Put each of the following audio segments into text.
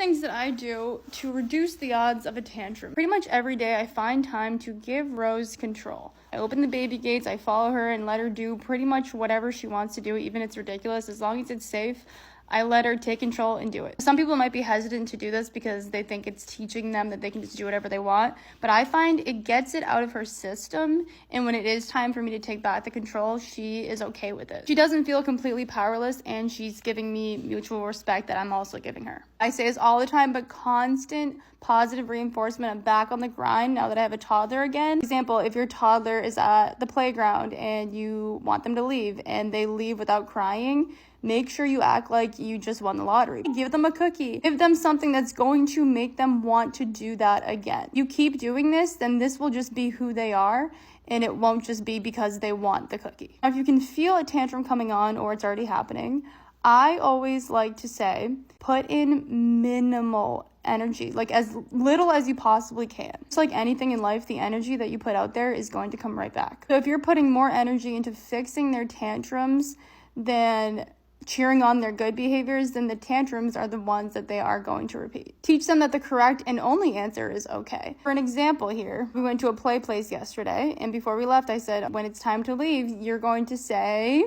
Things that I do to reduce the odds of a tantrum. Pretty much every day I find time to give Rose control. I open the baby gates, I follow her and let her do pretty much whatever she wants to do, even if it's ridiculous. As long as it's safe, I let her take control and do it. Some people might be hesitant to do this because they think it's teaching them that they can just do whatever they want, but I find it gets it out of her system, and when it is time for me to take back the control, she is okay with it. She doesn't feel completely powerless, and she's giving me mutual respect that I'm also giving her. I say this all the time, but constant positive reinforcement. I'm back on the grind now that I have a toddler again. For example, if your toddler is at the playground and you want them to leave and they leave without crying, make sure you act like you just won the lottery. Give them a cookie. Give them something that's going to make them want to do that again. You keep doing this, then this will just be who they are, and it won't just be because they want the cookie. Now, if you can feel a tantrum coming on or it's already happening, I always like to say, put in minimal energy, like as little as you possibly can. It's like anything in life, the energy that you put out there is going to come right back. So if you're putting more energy into fixing their tantrums than cheering on their good behaviors, then the tantrums are the ones that they are going to repeat. Teach them that the correct and only answer is okay. For an example here, we went to a play place yesterday, and before we left, I said, when it's time to leave, you're going to say,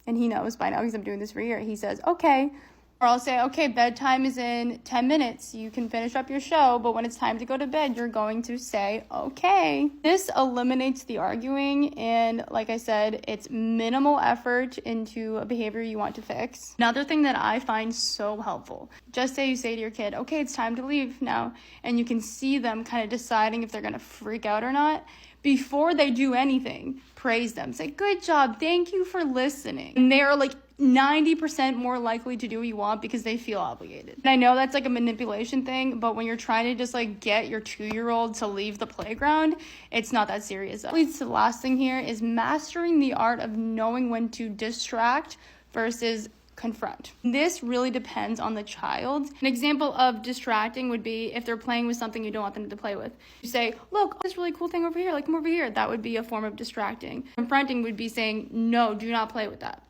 and he knows by now because I'm doing this for a year, he says, okay. Or I'll say, okay, bedtime is in 10 minutes. You can finish up your show, but when it's time to go to bed, you're going to say, okay. This eliminates the arguing, and like I said, it's minimal effort into a behavior you want to fix. Another thing that I find so helpful, just say you say to your kid, okay, it's time to leave now, and you can see them kind of deciding if they're going to freak out or not. Before they do anything, praise them. Say, good job, thank you for listening. And they are like 90% more likely to do what you want because they feel obligated. And I know that's like a manipulation thing, but when you're trying to just like get your 2-year-old to leave the playground, it's not that serious. That leads to the last thing here is mastering the art of knowing when to distract versus confront. This really depends on the child. An example of distracting would be if they're playing with something you don't want them to play with. You say, look, this really cool thing over here, like come over here. That would be a form of distracting. Confronting would be saying, no, do not play with that.